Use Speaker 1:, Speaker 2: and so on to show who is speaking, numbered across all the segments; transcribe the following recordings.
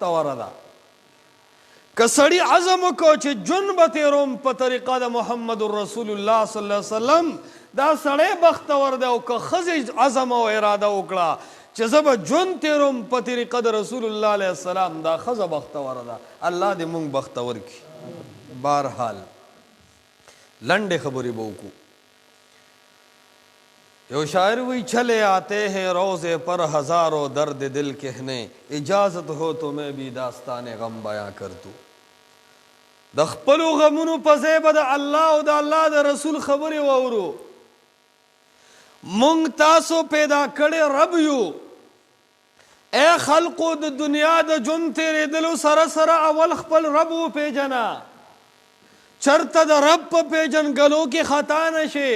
Speaker 1: بختوره ده. که سړی عزم وکړو چې ژوند به تېروم په طریقه د محمد رسول الله صلی الله علیه وسلم، دا سړی بختور دی. او که ښځې عزم او اراده وکړه چې زه به ژوند تېروم په طریقه د رسول الله علیه السلام، دا ښځه بختوره ده. الله دې موږ بختور کړي. بهرحال لنډې خبرې به وکړو. یو شاعر وی چلے آتے ہیں روزے پر ہزاروں درد دل کہنے، اجازت ہو تو میں بھی داستان غم بیاں کر دوں. د خپلو غمونو په ځای به د الله او د الله د رسول خبرې واورو. مونږ تاسو پیدا کړی رب یو. اے خلقو د دنیا د ژوند تېرېدلو سره سره اول خپل رب وپېژنه. چرته د رب په پېژنګلو کې خطا نشي.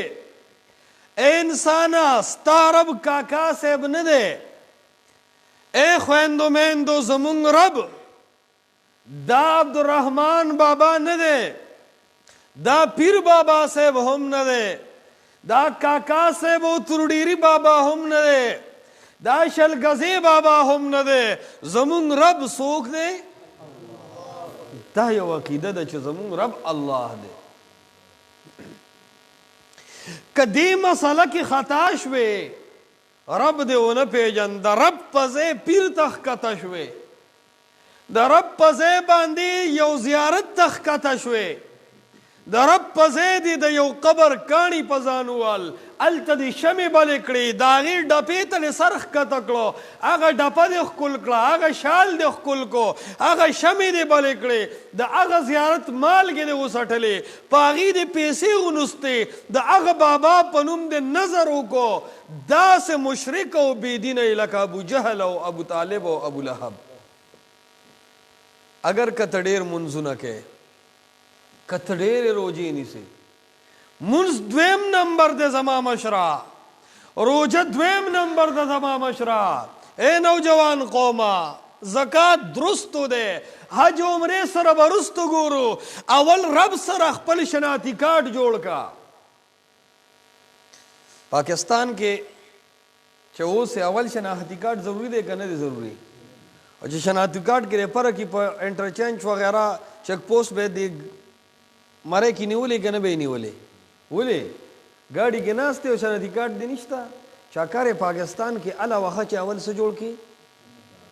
Speaker 1: اے انسانا ستا رب کاکا صاحب نه دی. اے خویندو میندو زمونږ رب دا عبدالرحمن بابا نه دی، دا پیر بابا صاحب هم نه دی، دا کاکا صاحب او ترډيري بابا هم نه دی، دا شلګزی بابا هم نه دی. زمونږ رب څوک دی؟ دا یو عقیده ده چې زمونږ رب الله دی. که دې مسله کې خطا شوې، رب دې ونه پېژن، د رب په ځای پیر ته ښکته شوې، د رب په ځای باندې یو زیارت ته ښکته شوې، د رب په ځای دې د یو قبر کاڼي په ځان ووال، هلته دې شمې بلې کړې، د هغې ډپې ته دې سر ښکته کړو، هغه ډپه دې ښکل کړه، هغه شال دې ښکل کړو، هغه شمې دې بلې کړې، د هغه زیارت مالګې دې وڅټلې، په هغې دې پیسې ونوستې، د هغه بابا په نوم دې نظر وکړو. داسې مشرک او بېدینه یې لکه ابو جهل او ابو طالب او ابو لهب. اگر که ته ډېر منځونه کوې، که ته ډېرې روجې نیسې، منځ دویم نمبر دی زما مشره، روجه دویم نمبر ده زما مشره. اے نوجوان قومه، زکات درستو دی، حج عمرې سره به رستو ګورو، اول رب سره خپل شناختی کارت جوړ کا. پاکستان کې چې اوس اول شناختی کارت ضروری دی که نه دی ضروری؟ او چې شناختی کارت کې پره کې په انټرچینج وغیرہ چیک پوسټ به دی مره کې نیولې که نه به یې نیولې؟ ولې ګاډي کې ناست او شناختی کارت دی نشته. چاکار پاکستان کې اله وخه چې اول څه جوړ کړي؟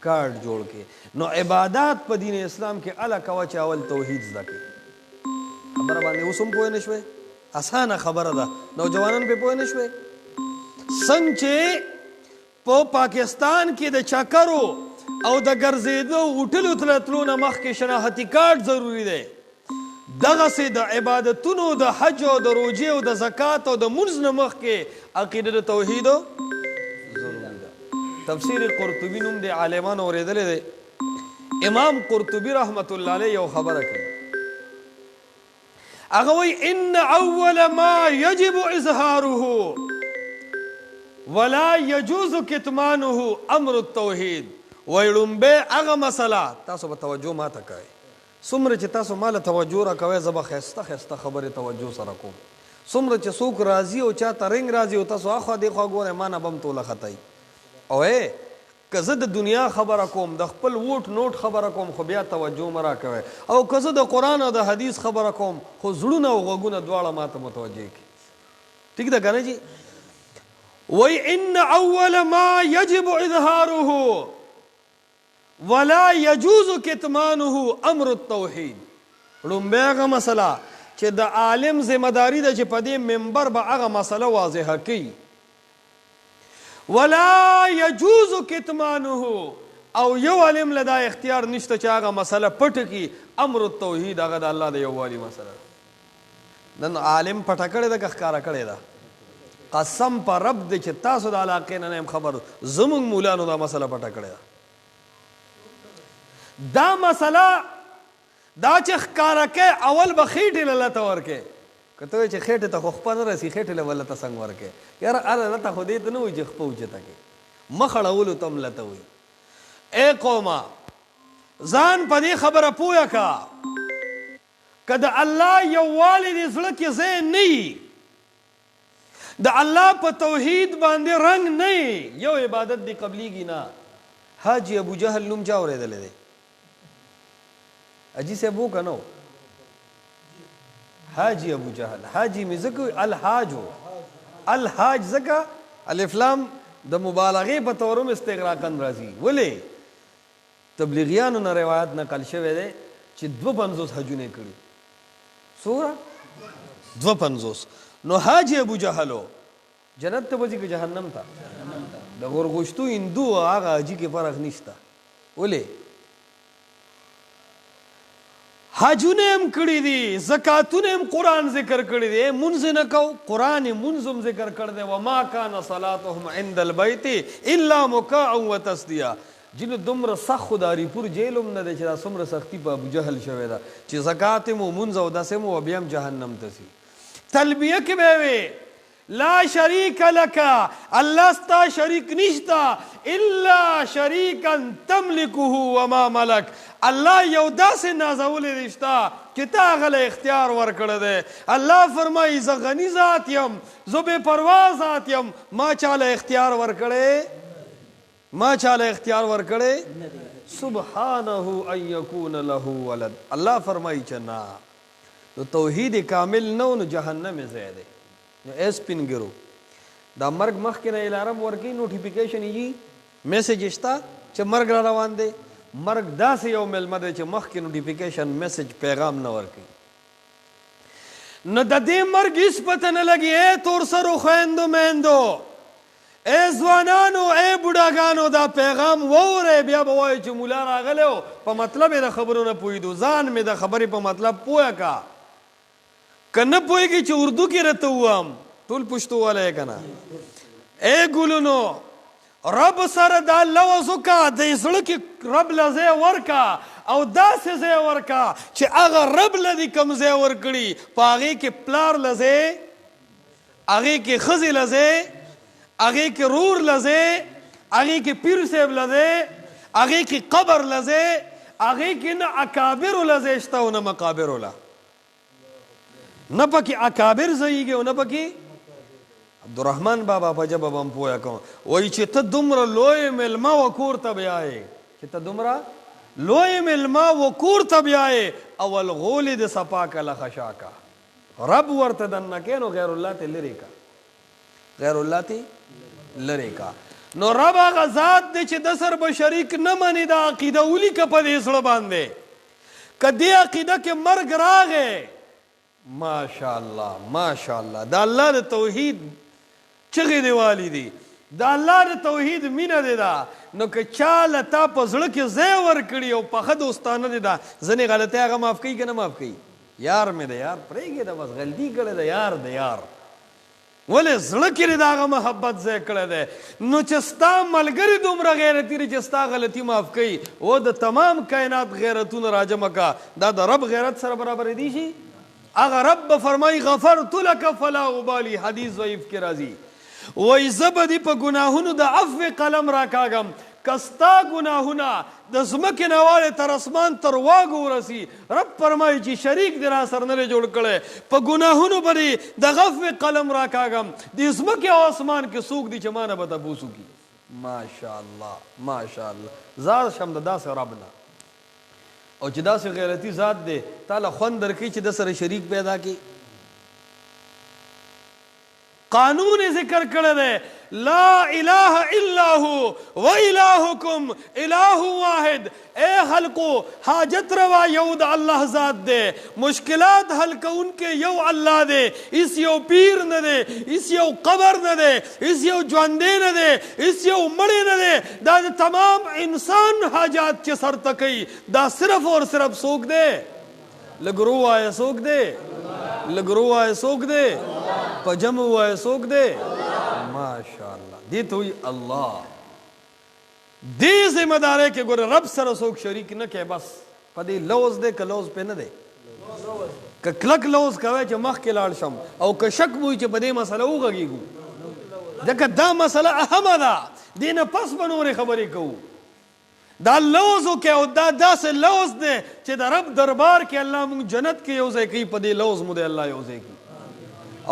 Speaker 1: کارت جوړ کړي. نو عبادات په دین اسلام کې اله کوه چې اول توحید زده کړي. خبره باندې اوس هم پوه نه شوې؟ اسانه خبره ده، نوجوانان پې پوه نه شوې؟ څنګه چې په پاکستان کې د چکرو او د ګرځېدو هوټلو ته تلو نه مخکې شناختی کارت ضروري دی، دغسې د عبادتونو د حج او د روجې او د زکات او د منځ نه مخکې عقیده د توحید ضروري ده. تفسیر قرطبي نوم د عالمانو اورېدلی دی. امام قرطبي رحمت الله علیه یو خبره کوي، هغه وایي ان اول ما یجب اظهاره ولا یجوز کتمانه امر التوحید. وایي لومبی هغه مسله، تاسو به توجه ماته کوئ، څومره چې تاسو ماله توجه راکوئ زه به ښایسته ښایسته خبرې توجه سره کوم. څومره چې څوک راځي او چا ته رنګ راځي او تاسو اخوا دېخوا ګورئ ما نه به هم توله خطئ. او که زه د دنیا خبره کوم، د خپل ووټ نوټ خبره کوم، خو بیا توجه مه راکوئ. او که زه د قرآن او د حدیث خبره کوم، خو زړونه او غوږونه دواړه ما ته متوجه کړي. ټیک ده که نه جي؟ وایي ان اول ما یجب اظهاره ولا یجوز کتمانه امر التوحید. لومبی هغه مسله چې د عالم ذمہداري ده چې په دې منبر به هغه مسله واضحه کوي. ولا یجوز کتمانه، او یو عالم له دا اختیار نشته چې هغه مسله پټه کړي. امر التوحید هغه د الله د یووالي مسله ده. نن عالم پټه کړې ده که ښکاره کړې ده؟ قسم په رب دی چې تاسو د علاقې نه یم خبر، زمونږ مولانو دا مسله پټه کړې ده. دا مسله دا چې ښکاره کوې اول به خېټې له لته ورکې. که ته وایې چې خېټې ته خو خپه نه رسي، خېټې له به لته څنګه ورکې؟ یاره هله لته خو دې ته نه وایي چې خپه اوچته کړې، مخ اړولو ته هم لته وایي. ای قومه، ځان په دې خبره پوه که که د الله یووالی دې زړه کې ځای نه وي، د الله په توحید باندې رنګ نه وي، یو عبادت دې قبلیږي نه. حاجي ابو جهل نوم چا اورېدلی دی؟ اجي سے ابو کنو حاجی ابو جهل حاجی می زکو الحاجو الحاج زکا الف لام د مبالغه په تورم استغراقن راځي ولې تبلیغیانو نه روایت نقل شوی دی چې 250 حجونه کړي سورہ 250 نو حاجی ابو جهلو جنت ته وځي که جهنم ته د غورغوشتو هندو هغه حاجی کې فرق نشته ولې حجونه هم کړي دي زکاتونه هم قرآن ذکر کړي دي منځ نه کو قرآن منځ هم ذکر کړ دی وما کان صلاتهم عند البيت الا مکاء وتصدیا جنو دومره سخت خداری پور جیلم نه دی چې دا څومره سختی په ابو جهل شوی ده چې زکات مو منځ او داسې مو بیا هم جهنم ته ځي تلبیه کې به وي لا شریک لک الله ستا شریک نشتا الا شریکا تملکه وما ملک الله یو داسې نازولې رشتا چې تا غل اختیار ورکړه ده الله فرمایي زه غنی ذات یم زه بے پروا ذات یم ما چاله اختیار ورکړه سبحانه ان یکون له ولد الله فرمایي چې نه نو توحید کامل نو نو جهنم زیاده نو ایس پین ګرو دا مرګ مخکې نه الارم ورکی نوټیفیکیشن یي میسج شتا چې مرګ را روان دی مرګ داسې یو ملمه دی چې مخکې نوټیفیکیشن میسج پیغام نه ورکی نو د دې مرګ هیڅ پته نه لګي اے تور سرو خویندو میندو اے ځوانانو اے بوډاګانو دا پیغام ووره بیا به وایي چې مولا راغلی و په مطلب یې د خبرو نه پوهېدو ځان مې د خبرې په مطلب پوه کا که نه پوهېږي چې اردو کې راته ووایم ټول پښتو والی که نه اے ګلونو رب سره دا لوز وکړه د زړه کې رب له ځای ورکړه او داسې ځای ورکړه چې هغه رب له دې کوم ځای ورکړي په هغې کې پلار له ځای هغې کې ښځې له ځای هغې کې رور له ځای هغې کې پیر صاحب له ځای هغې کې قبر له ځای هغې کې نه اکابرو له ځای شته او نه مقابرو له نه پکې اکابر ځایږي او نه پکې عبدالرحمن بابا په ژبه به هم پوه کوم وایي چې ته دومره لوی مېلمه و کور ته بیایې چې ته دومره لوی مېلمه و کور ته بیایې اول غولې د صفا کله خشا کا رب ورته دننه کې نو غیر الله ته لرې کا غیر الله ته لرې کا نو رب هغه ذات دی چې د سر به شریک نه مني دا عقیده ولیکه په دې زړه باندې که دې عقیده کې مرګ راغی ماشاءالله دا الله د توحید چغې دی والی دی دا الله د توحید مینه دی دا نو که چا له تا په زړه کې ځای ورکړي او پخه دوستانه دی دا ځینې غلطۍ هغه معاف کوي که نه معاف کوي یار مې دی یار پرېږدې ده بس غلطي کړې ده یار دی یار ولې زړه کې د هغه محبت ځای کړی دی نو چې ستا ملګري دومره غیرتي دی چې ستا غلطي معاف کوي او د تمام کائنات غیرتونه راجمع کا دا د رب غیرت سره برابر دی شي هغه رب فرمایي غفرت لك فلا ابالي حدیث ضعیف کې راځي وایي زه به دې په ګناهونو د عفو قلم راکاږم که ستا ګناهونه د ځمکې نه واړې تر اسمان تر واګو ورسي رب فرمایي چې شریک دې را سره نه دی جوړ کړی په ګناهونو به دې د عفو قلم راکاږم د ځمکې او اسمان کې څوک دي چې ما نه به تپوس وکړي ماشاءالله زار شم د داسې رب نه او چې داسې غیرتي ذات دی تاله خوند درکوي چې د سره شریک پیدا کړي قانون ذکر کړی دی لا اله الا هو و الهکم اله واحد اے خلقو حاجت روا یو د الله ذات دی مشکلات حل کوونکې یو الله دی هیڅ یو پیر نه دی هیڅ یو قبر نه دی هیڅ یو ژوندی نه دی هیڅ یو مړی نه دی دا د تمام انسان حاجات چې سرته کوي دا صرف اور صرف څوک دی لګرو وایه څوک دی لګرو وایه څوک دی په جمع وایه څوک دی ماشاءالله دې ته وایي الله دې ذمہ دارۍ کې ګوره رب سره څوک شریک نه کوي بس په دې لوز دی که لوز پې نه دی که کلک لوز کوی چې مخکې لاړ شم او که شک وي چې په دې مسله وغږېږو ځکه دا مسله اهمه ده دې نه پس به نورې خبرې کوو دا لوز وکړي او دا داسې لوز دی چې د رب دربار کې الله موږ جنت کې یو ځای کوي په دې لوز مو دی الله یو ځای کوي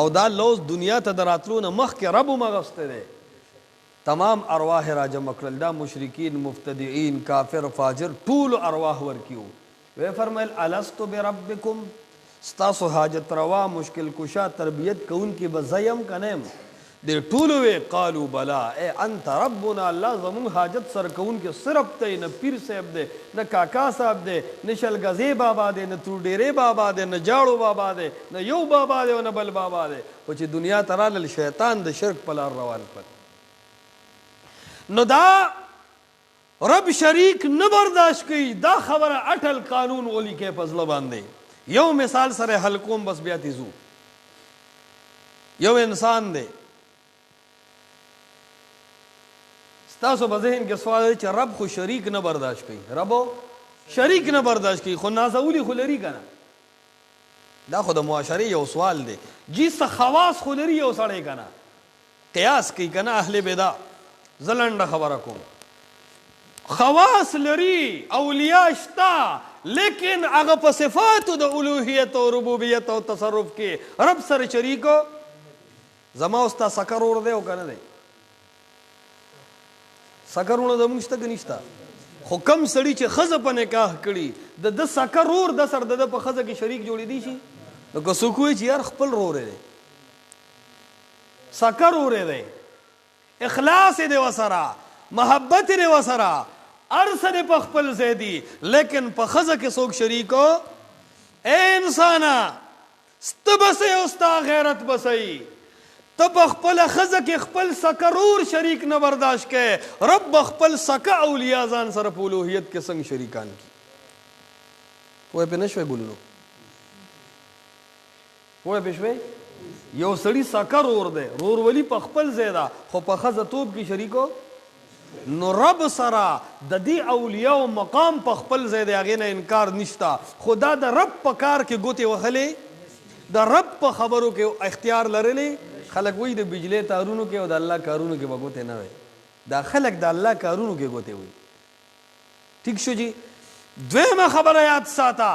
Speaker 1: او دا لوز دنیا ته د راتلو نه مخکې رب هم اغوستی دی تمام ارواح را جمع کړل دا مشرکین مبتدعین کافر فاجر ټولو ارواح ورکیو وی فرمایل الستو بربکم، ستاسو حاجت روا مشکل کشا تربیت کون کی بزیم کنیم؟ دے ټولو وی قالو بلا، اے انت ربنا، اللہ زمون حاجت سر کون کے صرف تے، نہ پیر صاحب دے، نہ کاکا صاحب دے، نہ شلگزے بابا دے، نہ تو ڈیرے بابا دے، نہ جاڑو بابا دے، نہ یو بابا دے، نہ بل بابا دے. و چې دنیا ترال شیطان د شرک پلار روان کړ. نو دا رب شریک نه برداشت کوي، دا خبره اٹل قانون اولی کې پزله باندې. یو مثال سره حل کوم بس بیا تیزو. یو انسان دی، تاسو په ذهن کې سوال دی چې رب خو شریک نه برداشت کوي، رب شریک نه برداشت کوي، خو نازولی خو لري کنه. دا خو د معاشرې یو سوال دی. جی څه خواص خو لري یو سړی کنه، قیاس کوي کنه اهل بدع. زلنډه خبره کوم، خواص لري، اولیاء شته، لیکن هغه په صفاتو د الوهیت او ربوبیت او تصرف کې رب سره شریکو. زما استا سکر اور دی او کنه دی؟ سکرونه زمونږ شته که نشته؟ خو کم سړي چې ښځه په نکاح کړي د سکر اور د سر د په ښځه کې شریک جوړېدی شي؟ نو که څوک وایي چې یار خپل روری دی، سکر اوری دی، اخلاص دی ورسره، محبت دی ورسره، هر څه دی په خپل ځای دي، لیکن په ښځه کې څوک شریکو؟ اے انسانه، سته بسئ او ستا غیرت بسئ. ته په خپله ښځه کې خپل سکرور شریک نه برداشت کوې، رب خپل سکه اولیاء ځان سره په الوهیت کې څنګه شریکان کي؟ پوه پې نه شوی ګلونو؟ پوه پې شوی؟ یو سړي سکر اور دی، رورولي په خپل ځای ده، خو په ښځه توب کې شریکو؟ نو رب سره د دې اولیاء او مقام په خپل ځای دی، هغې نه انکار نشته، خو دا د رب په کار کې ګوتې وهلې، د رب په خبرو کې اختیار لرلی. خلق وی د بجلی تارونو کې او د الله کارونو کې به ګوتې نه وي، دا خلق د الله کارونو کې ګوتې وي. ٹھیک شو جی؟ دویمه خبره یاد ساته،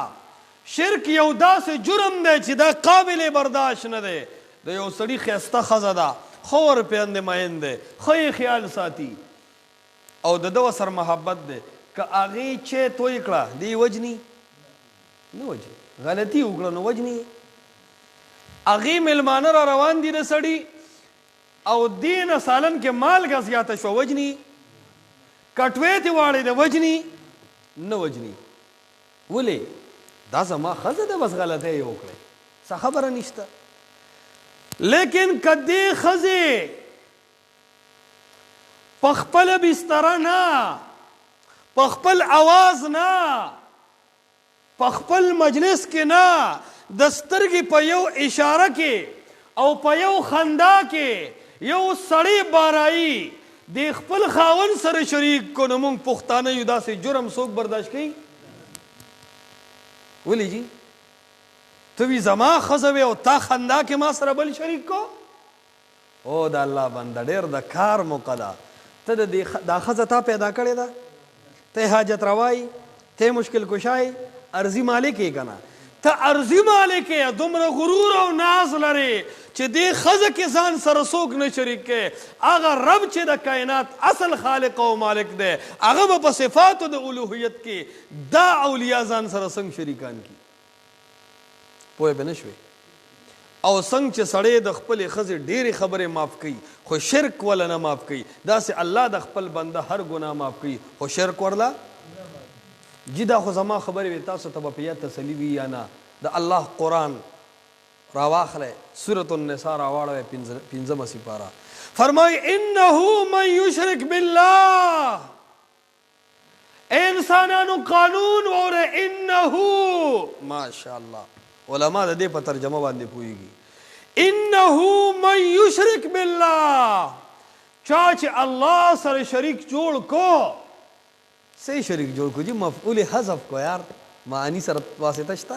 Speaker 1: شرک یو داسې جرم دی چې دا قابل برداشت نه دی. د یو سړي ښایسته ښځه ده، ښه ورپېندې مین دی، ښه یې خیال ساتي او د ده ورسره محبت دی، که هغې چې توی کړه دی وجني؟ نه وجني. غلطي وکړه نو وجني. هغې میلمانه را روان دي د سړي او دې نه سالن کې مالګه زیاته شوه، وجني؟ کټوې تې واړېده، وجني؟ نه وجني. ولې؟ دا زما ښځه ده، بس غلطۍ یې وکړې، څه خبره نشته. لیکن که دې ښځې په خپله بستره نه، په خپل اواز نه، په خپل مجلس کې نه، د سترګې په یو اشاره کې او په یو خندا کې یو سړی بارایی د خپل خاوند سره شریک کو، نو موږ پښتانه یو داسې جرم څوک برداشت کوي؟ ولې جي؟ ته وي زما ښځه وې او تا خندا کې ما سره بل شریک کو؟ او د الله بنده ډېر د کار موقع ده. ته دا ښځه تا پیدا کړې ده، ته حاجت روایي، ته مشکل کشای، ارضي مالک یې که نه؟ ته ارضي مالک یې، دومره غرور او ناز لرې چې دې ښځه کې ځان سره څوک نه شریک کوې. هغه رب چې د کائنات اصل خالق او مالک دی، هغه به په صفاتو د الوهیت کې دا اولیاء ځان سره څنګه شریکان کي؟ پوه به نه شوې؟ او څنګه چې سړی د خپلې ښځې ډېرې خبرې معاف کوي خو شرک وله نه معاف کوي، داسې الله د خپل بنده هر ګناه معاف کوي خو شرک ورله. جی دا خو زما خبرې وې، تاسو ته به په یاد تسلي وي یا نه؟ د الله قرآن راواخلی، سورة النساء راواړوئ، پنځمه سپاره، فرمایي انه من یشرک بالله. اے انسانانو قانون واورئ، انه، ماشاءالله علما د دې په ترجمه باندې پوهېږي. انه من یشرک بالله، چا چې الله سره شریک جوړ کو. څه شریک جوړ کو جی؟ مفعول حذف کو یار، معنی سره واسطه شته.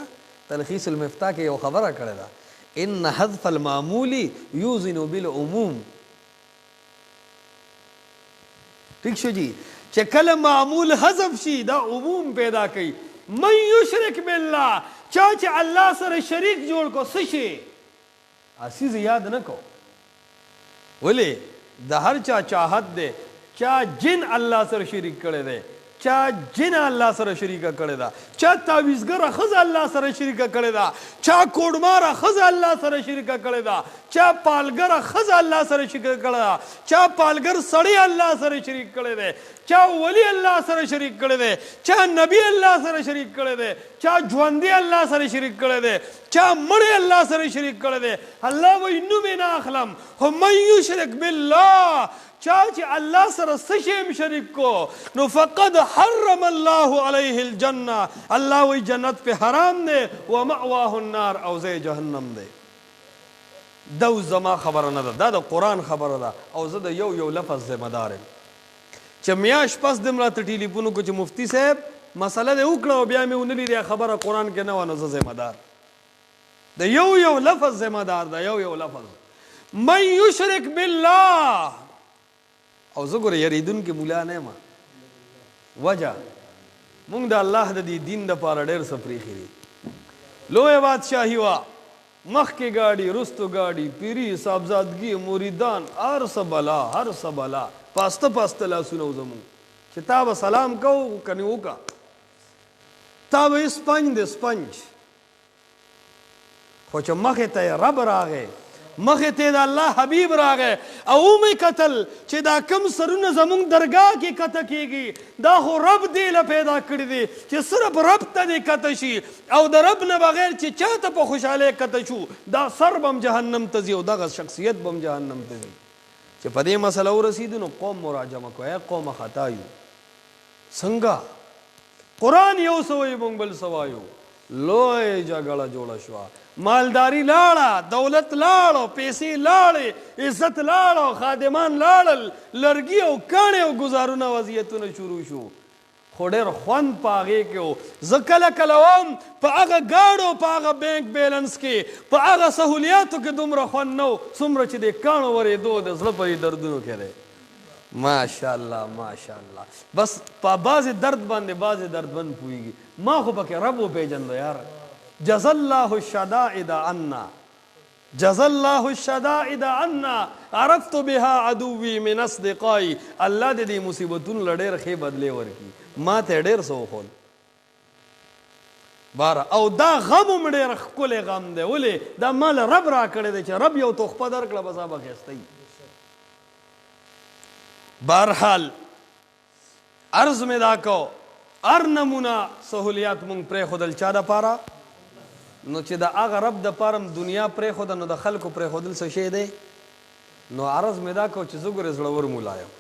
Speaker 1: تلخیص المفتاح کې یو خبره کړې ده، ان حذف المعمول یوزن بالعموم. ٹھیک شو جی؟ چې کله معمول حذف شي دا عموم پیدا کوي. من یشرک بالله، چا چې الله سره شریک جوړ کو، څه شي؟ عزیز یاد نه کو. ولې؟ د هر چا چاهت دی، چا جن الله سره شریک کړی دی، چا جن الله سره شریکه کړی دا، چا تعویذګره ښځه الله سره شریکه کړی دا، چا کوډماره ښځه الله سره شریکه کړی دا، چا پالګره ښځه الله سره شریکه کړی دا، چا پالګر سړی الله سره شریک کړی دی، چا ولی الله سره شریک کړی دی، چا نبی الله سره شریک کړی دی، چا ژوندی الله سره شریک کړی دی، چا مړی الله سره شریک کړی دی. الله وایي نوم یې نه اخلم، خو من یشرک بالله، چا چې الله سره څه شی هم شریک کو نو فقد حرم الله علیه الجنه، الله وایي جنت پې حرام دی، و مأواه النار، او ځای جهنم دی. دا اوس زما خبره نه ده، دا د قرآن خبره ده، او زه د یو لفظ ذمه دار یم. چې میاشت پس دې م راته ټلیفون وکړو چې مفتي صاحب مسله دې وکړه او بیا مې ونه لیدې خبره قرآن کې نه وه، نو زه ذمه دار د یو لفظ ذمه دار ده، یو لفظ من یشرک بالله. او زه ګوره یریدونکې مولا نه یم، وجه مونږ د الله د دې دین دپاره ډېر څه پرېښي دي. لویه بادشاهي وه، مخکې ګاډي رستو ګاډي، پیري صاحبزادګي مریدان، هر څه بلا پاسته لاسونه و زمونږ چې تا به سلام کوو کنې وکړه، تا به سپنج دی سپنج، خو چې مخې ته یې رب راغی، مخې ته یې د الله حبیب راغی، او مې کتل چې دا کم سرونه زمونږ درګاه کې کته کېږي دا خو رب دې له پیدا کړي دي چې صرف رب ته دې کته شي، او د رب نه بغیر چې چا ته په خوشحالۍ کته شو دا سر به هم جهنم ته ځي او دغه شخصیت به هم جهنم ته ځي. چې په دې مسله ورسېدو نو قوم مراجمه کوه، ای قومه خطا یو، څنګه قرآن یو څه وایي موږ بل څه وایو. لوی جګړه جوړه شوه، مالداري لاړه، دولت لاړو، پیسې لاړې، عزت لاړو، خادمان لاړل، لرګي او کاڼې او ګزارونه وضعیتونه شروع شو. خو ډېر خوند په هغې کې و. زه کله کله وم په هغه گاډو، په هغه بینک بیلنس کې، په هغه سهولیاتو کې دومره خوند نه و څومره چې د کاڼو ورېدو د زړه په دردونو کې دی. ماشاءالله ماشاءالله. بس په بعضې درد باندې بعضې دردمند پوهېږي. ما خو پکې رب وپېژندو یار. جزا الله الشدائد عنا، جزا الله الشدائد عنا، عرفت بها عدوي من اصدقائي. الله دې دې مصیبتونو له ډېر ښې بدلې ورکړي. ما ته ډېر څه وښول باره، او دا غم هم ډېر ښکلی غم دی. ولې دا ما له رب را کړی دی چې رب یو تحفه درکړه بس به ښایسته وي. بهرحال عرض مې دا کو، هر نمونه سهولیات مونږ پرېښودل چا دپاره؟ نو چې د هغه رب دپاره هم دنیا پرېښوده نو د خلکو پرېښودل څه شی دی؟ نو عرض مې دا کو چې زه ګورې زړور مولا یم،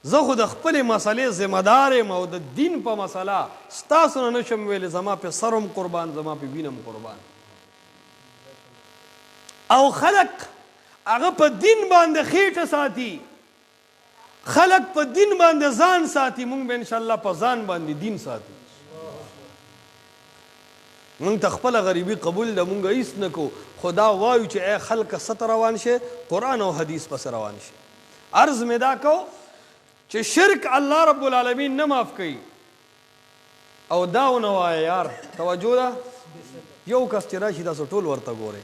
Speaker 1: زه خو د خپلې مسلې ذمه دار یم او د دین په مسله ستاسو نه نشم ویلی، زما پې سر هم قربان، زما پې وینه هم قربان. او خلک هغه په دین باندې خېټه ساتي، خلک په دین باندې ځان ساتي، مونږ به انشاءالله په ځان باندې دین ساتو. مونږ ته خپله غریبي قبول ده، مونږ هیڅ نه کو، خو دا وایو چې ای خلکه څه ته روان شي؟ قرآن او حدیث پسې روان شي. عرض مې دا کو چې شرک الله رب العالمین نه معاف کوي. او دا ونه وایه یار، توجه ده، یو کس چې راشي تاسو ټول ورته ګورئ،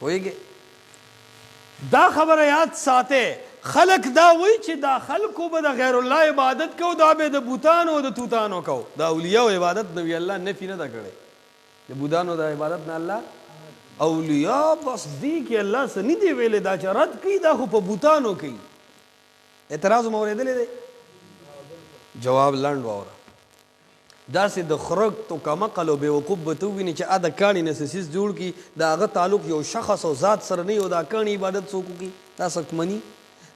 Speaker 1: پوهېږې؟ دا خبره یاد ساتئ. خلق دا وایي چې دا خلکو به د غیر الله عبادت کو، دا به د بوتانو او د توتانو کو. د اولیاء عبادت نوی الله نفي نه ده کړی، د بوتانو د عبادت نه الله. اولیاء بس دی کې الله څه نه دی ویلی، دا چې رد کوي دا خو په بوتانو کوي. اعتراض مو اورېدلی دی؟ جواب لنډ واوره. داسې د خرق تو کمقل او بېوقوف به ته ووینې چې د کاڼي نه څه څیز جوړ کړي، د هغه تعلق یو شخص او ذات سره نه وي او دا کاڼي عبادت څوک وکړي؟ دا څوک مني؟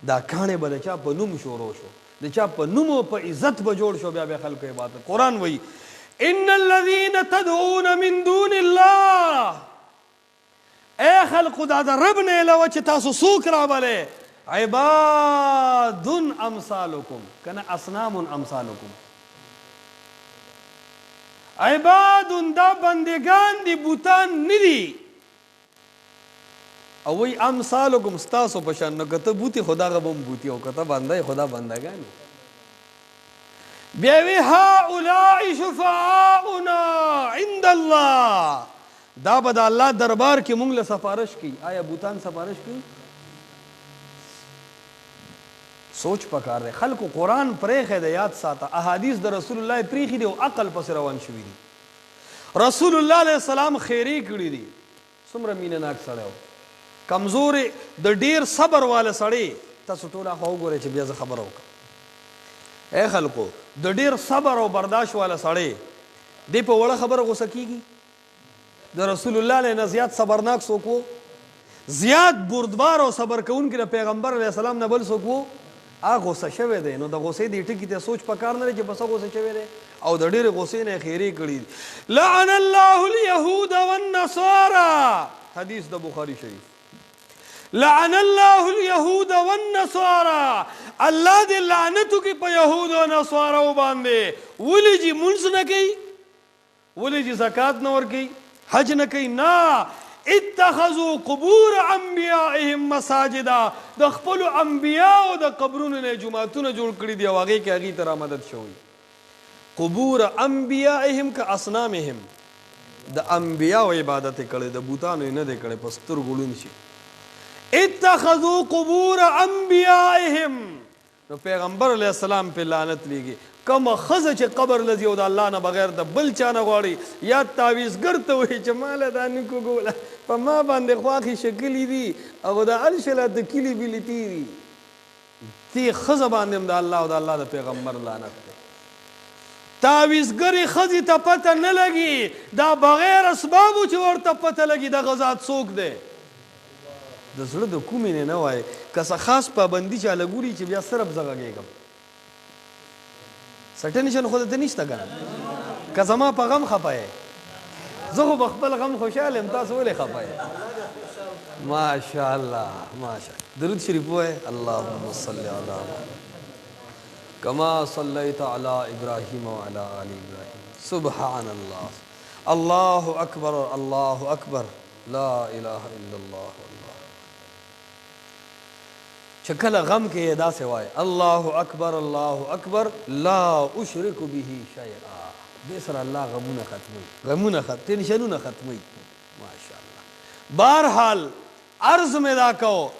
Speaker 1: دا کاڼی به د چا په نوم شروع شو، د چا په نوم او په عزت به جوړ شو، بیا به خلکو عبادت. قرآن وایي ان الذین تدعون من دون الله، ای خلقو دا د رب نه علاوه چې تاسو څوک رابلئ، عباد امثالکم، کنه اصنام امثالکم. عباد دا بندگان دي، بوتان نه دي. او وی امثالکم ستاسو په شان. نو که ته بوتي خدا غه به هم بوتي، او که ته بنده خدا بندګان. بیا وی هؤلاء شفعاؤنا عند الله، دا به د الله دربار کې مونږ له سفارش کوي. آیا بوتان سفارش کوي؟ سوچ پکار دی. خلکو قرآن پریخی دی، یاد ساته احادیث د رسول الله پریخي دی او عقل پس روان شوي دي. رسول الله علیه السلام خیری کړي دي. څومره مینه ناک سړی و، کمزورې د ډیر صبر والا سړی. تاسو ټول خو وګورئ چې بیا زه خبره وکړم. اے خلکو د ډیر صبر او برداشت والا سړی دی په وړه خبره غوسه کیږي؟ د رسول الله علیه نه زیات صبرناک څوک و؟ زیات بردبار او صبر کوونکی د پیغمبر علیه السلام نه بل څوک و؟ هغه غوسه شوی دی. نو د غوسې دې ټکي ته سوچ پکار نه دی چې بس غوسه شوی دی او د ډېرې غوسې نه خیرې کړي دي. لعن الله اليهود والنصارى، حدیث د بخاری شریف. لعن الله اليهود والنصارى، الله دې لعنت وکړي په یهود او نصاراو باندې. ولې چې مونځ نه کوي، ولې چې زکات نه ورکوي، حج نه کوي؟ نه، اتخذوا قبور انبیائهم مساجدا، د خپلو انبیاو د قبرونو نه جوماتونه جوړ کړي دي او هغې کې هغې ته رامدد شوی. قبور انبیائهم که اصنامهم، د انبیاو عبادت یې کړی، د بوتانو یې نه دی کړی، په سترګو ړوند شي. اتخذوا قبور انبیائهم، نو پیغمبر علیه السلام پې لعنت لیږي. کومه ښځه چې قبر لځي او د الله نه بغیر د بل چا نه غواړي، یا تعویزګر ته وایي چې ماله دا نیکو ګوله په ما باندې خواښې شکلي دي او د الشله د کلي بلي تېري، دې ښځه باندې هم د الله او د الله د پیغمبر لعنت دی. تعویزګرې ښځې ته پته نه لګي، دا بغیر اسبابو چې ورته پته لګي دغه ذات څوک دی. د زړه د کومې نه نه وایي، که څه خاص پابندي چاله ګوري چې بیا صرف زه غږېږم. څه ټینشن خو درته نشته که نه؟ که زما په غم خفه یې، زه خو په خپل غم خوشحال یم، تاسو ولې خفه یې؟ ماشاءالله ماشاءالله. درود شریف ووایه. اللهم صل علی محمد کما صلیت علی ابراهیم وعلی آل ابراهیم. سبحان الله، الله اکبر الله اکبر، لا اله الا الله. چې کله غم کې یې داسې وایي الله اکبر الله اکبر لا اشرک به شیئا، دې سره الله غمونه ختموي، غمونه ټینشنونه ختموي. ماشاءالله. بهرحال عرض مې دا کو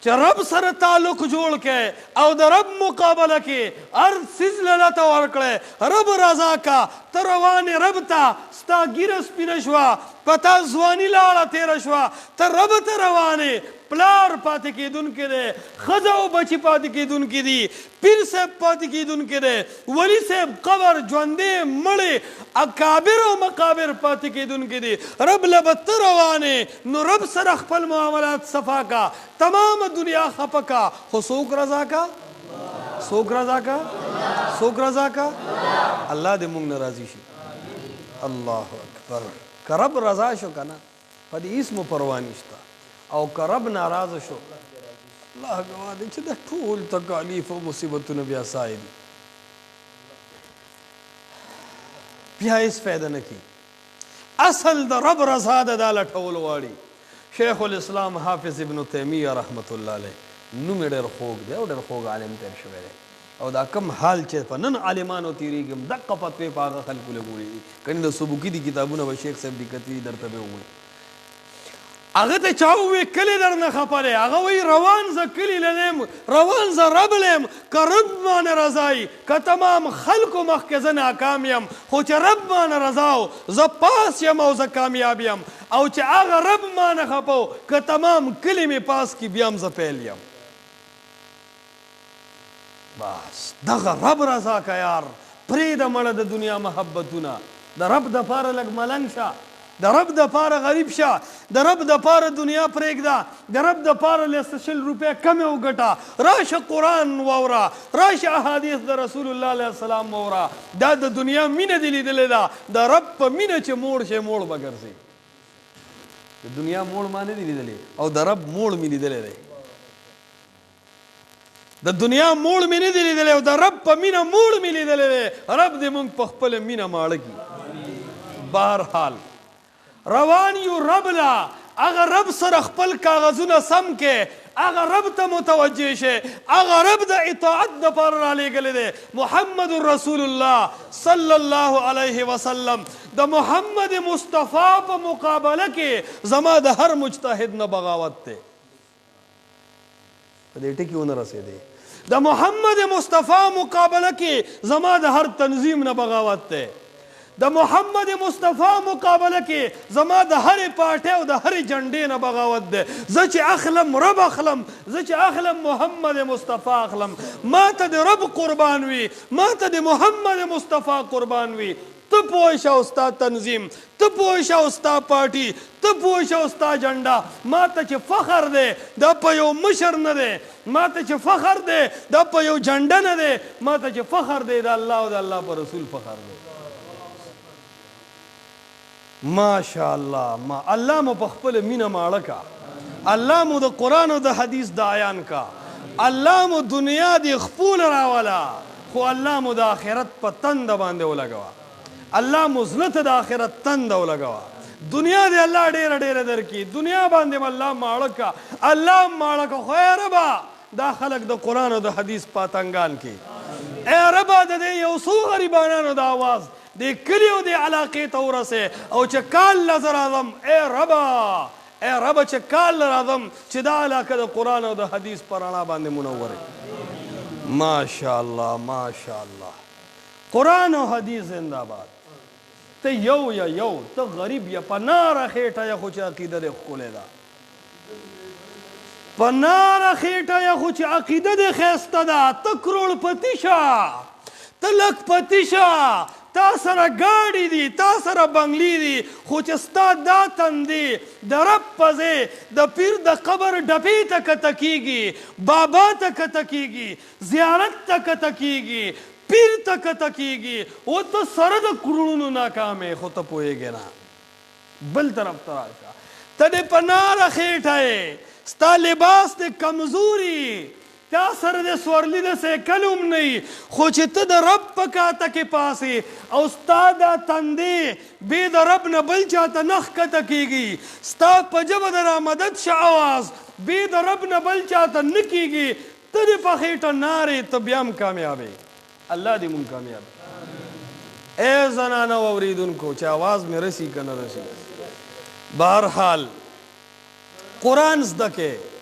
Speaker 1: چې رب سره تعلق جوړ کې او د رب مقابله کې هر څیز له ته ورکړی. رب رضا کا، ته روانې رب ته، ستا ږیره سپینه شوه، په تا ځواني لاړه تېره شوه، ته رب ته روانې. پلار پاتې کېدونکی دی، ښځه او بچي پاتې کېدونکي دي، پیر صاحب پاتې کېدونکی دی، ولی صاحب قبر ژوندی مړی، اکابر او مقابر پاتې کېدونکي دي. رب له به ته روانې، نو رب سره خپل معاملات صفا کا، تمام دنیا خفه کا. خو څوک رضا کا؟ څوک رضا کا؟ څوک رضا کا؟ الله دې موږ نه راضي شي. الله اکبر. که رب رضا شو که نه، په دې هېڅ مو پروا نشته. او که رب ناراضه شو، الله ګواه دی چې د ټول تکالیف او مصیبتونه بیا سای دي، بیا هېڅ فایده نه کوي. اصل د رب رضا ده، دا لټول غواړي. شیخ الاسلام حافظ ابن تیمیه رحمت الله علیه نوم یې ډېر خوږ دی او ډېر خوږ عالم تېر شوی دی. او دا کم حال چې په نن عالمانو تېرېږي دقه فتوې په هغه خلکو لګولې دي. کنې د سبکي دي کتابونه به شیخ صاحب دي کتلي درته به ووایي. هغه ته چا ووایي کلي در نه خفه دی، هغه وایي روان زه کلي لنیم، روان زه رب لیم. که رب مانه رضا یي، که تمام خلکو مخکې زه ناکام یم، خو چې رب مانه رضا و زه پاس یم او زه کامیاب یم. او چې هغه رب مانه خفه و، که تمام کلي مې پاس کي بیا هم زه پیل یم. بس دغه رب رضا که یار، پرېږده مړه د دنیا محبتونه، د رب دپاره لږ ملنګ شه، د رب دپاره غریب شه، د رب دپاره دنیا پرېږده، د رب دپاره لس شل روپۍ کمې وګټه. راشه قرآن واوره، راشه احادیث د رسول الله علیه السلام واوره. دا د دنیا مینه دې لیدلې ده، د رب په مینه چې موړ شي موړ به ګرځي. د دنیا موړ ما نه دي لیدلې او د رب موړ مې لیدلی دی. د دنیا موړ مې نه دی لیدلی او د رب په مینه موړ مې لیدلی دی. رب دې موږ په خپله مینه ماړه کړي. بهرحال روان یو رب لا، هغه رب سره خپل کاغذونه سم کې، هغه رب ته متوجه شي، هغه رب د اطاعت دپاره رالیږلی دی. محمد رسول الله صلی الله علیه وسلم د محمد مصطفی په مقابله کې زما د هر مجتهد نه بغاوت دی. په دې ټکي ونه رسېدی. د محمد مصطفی مقابله کې زما د هر تنظیم نه بغاوت دی، د محمد مصطفی مقابله کې زما د هرې پارټۍ او د هرې جنډې نه بغاوت دی. زه چې اخلم رب اخلم، زه چې اخلم محمد مصطفی اخلم. ما ته د رب قربان وي، ما ته د محمد مصطفی قربان وي. ته پوه شه ستا تنظیم، ته پوه شه ستا پارټي، ته پوه شه ستا جنډا. ما ته چې فخر دی دا په یو مشر نه دی، ما ته چې فخر دی دا په یو جنډه نه دی، ما ته چې فخر دی د الله او د الله په رسول فخر دی. ماشاء الله، ما الله مو په خپل مینه ماړه کا، الله مو د قرآن او د حدیث داعیان کا، الله مو دنیا دی خپول راولا، خو الله مو د آخرت په تنده باندې ولګوه، الله مو زړه ته د آخرت تنده ولګوه. دنیا دی الله ډېره ډېره درکړي، دنیا باندې به الله ماړه کا، الله ماړه کا. خو ای ربه دا خلک د قرآن او د حدیث پاتنګان کې، ای ربه د دې یو څو غریبانانو د آواز د کلیو د علاقې ته ورسې، او چې کال له زه راځم، ای ربه ای ربه چې کال له راځم چې دا علاقه د قرآن او د حدیث په رڼا باندې منورې. ماشاء الله ماشاء الله، قرآن او حدیث زنده باد. ته یو یا یو، ته غریب یا په ناره خېټه یا خو چې عقیده دې ښکلې ده، په ناره خېټه یا خو چې عقیده دې ښایسته ده. ته کروڑپتی شه، ته لکپتی شه، تا سره ګاډي دي، تا سره بنګلې دي، خو چې ستا دا تندې د رب په ځای د پیر د قبر ډبې ته کته کېږي، بابا ته کته کېږي، زیارت ته کته کېږي، پیر ته کته کېږي، او ته سره د کروڑونو ناکامې، خو ته پوهېږې نه. بل طرف ته راشه، ته دې په ناره خېټه یې، ستا لباس دې کمزوري، تا سره د سورلي د سیکل هم نه وي، خو چې ته د رب په کاته کې پاسې او ستا دا تندې بې د رب نه بل چاته نه ښکته کېږي، ستا په ژبه د رامدد شه اواز بې د رب نه بل چاته نه کېږي، ته دې په خېټه نارې، ته بیا هم کامیابې. الله دې مونږ کامیاب. ای زنانو اورېدونکو چې اواز مې رسي که نه رسي، بهرحال قرآن زده کې،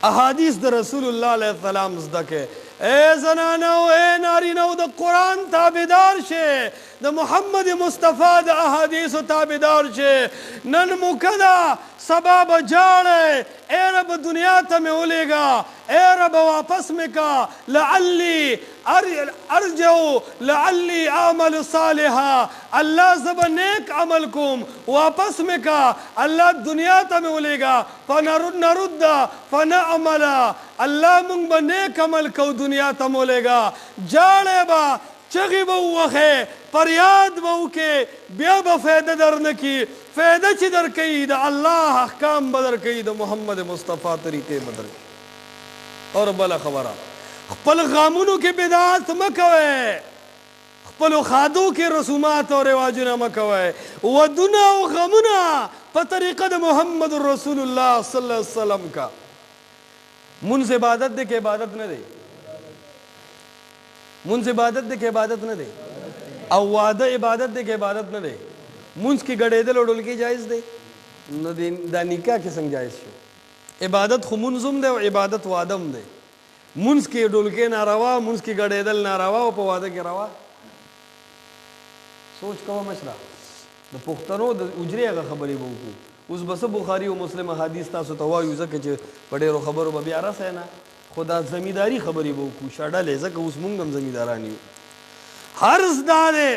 Speaker 1: احادیث د رسول الله علیه السلام زده کې. ای زنانو ای نارینو د قرآن تابعدار شئ، د محمد مصطفی د احادیثو تابعدار شئ. نن موقع ده، سبا به جاړئ، ای رب دنیا ته مې ولېږه، ای رب واپس مې کا، لعلی ارجو لعلی اعمل صالحا، الله زه به نیک عمل کوم، واپس مې کا، الله دنیا ته مې ولېږه، فنرد فنعمل، الله مونږ به نیک عمل کو، دنیا ته مو ولېږه. جاړئ به، چغې به ووهئ، فریاد به وکړې، بیا به فایده در نه کړي. فایده چې در کوي د الله احکام به در کوي، د محمد مصطفی طریقې به در کوي. اور بله خبره، خپل غامونو کې بدعت مه کوئ، خپلو خادو کې رسومات او رواجونه مه کوئ. ودونه او غمونه په طریقه د محمد رسول الله صلی الله علیه وسلم کا. منځ عبادت دی که عبادت نه دی؟ منځ عبادت دی که عبادت نه دی؟ او واده عبادت دی که عبادت نه دی؟ منځ کې ګډېدل او ډولکې جایز دی؟ نو دا نکاح کې څنګه جایز شو؟ عبادت خو منځ هم دی او عبادت واده هم دی. منځ کې ډولکې ناروا، منځ کې ګډېدل ناروا، او په واده کې روا. سوچ کوه مشره، د پښتنو د اجرې هغه خبرې به وکړو. اوس به څه بخاري او مسلم حدیث تاسو ته وایو، ځکه چې په ډېرو خبرو به بیا رسئ نه، خو دا زمینداري خبرې به وکړو شډلې، ځکه اوس مونږ هم زمینداران یو. عرض دا دی،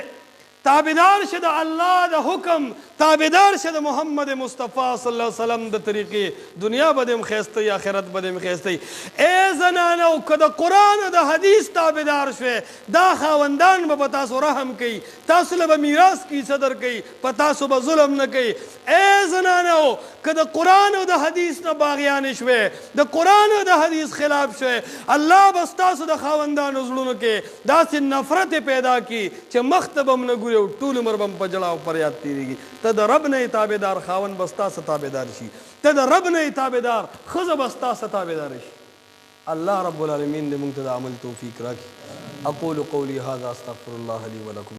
Speaker 1: تابعدار شه د الله د حکم، تابعدار شه د محمد مصطفی صلی الله علیه وسلم د طریقې. دنیا به دې هم ښایسته وي، آخرت به دې هم ښایسته وي. ای زنانو که د قرآن او د حدیث تابعدار شوې، دا خاوندان به په تاسو رحم کوي، تاسو له به میراث کې حصه درکوي، په تاسو به ظلم نه کوي. ای زنانو که د قرآن او د حدیث نه باغیانې شوې، د قرآن او د حدیث خلاف شوې، الله به ستاسو د خاوندانو زړونو کې داسې نفرت پیدا کړي چې مخ ته به هم نه ګوري او ټول عمر به هم په ژړا او فریاد تېرېږي. ته د رب نه یې تابعدار، خاوند به ستا څه تابعدار شي. ته د رب نه یې تابعدار، ښځه به ستا څه تابعدار شي. الله رب العالمین دې موږ ته د عمل توفیق راکړي. اقول قولي هذا استغفر الله لي ولكم.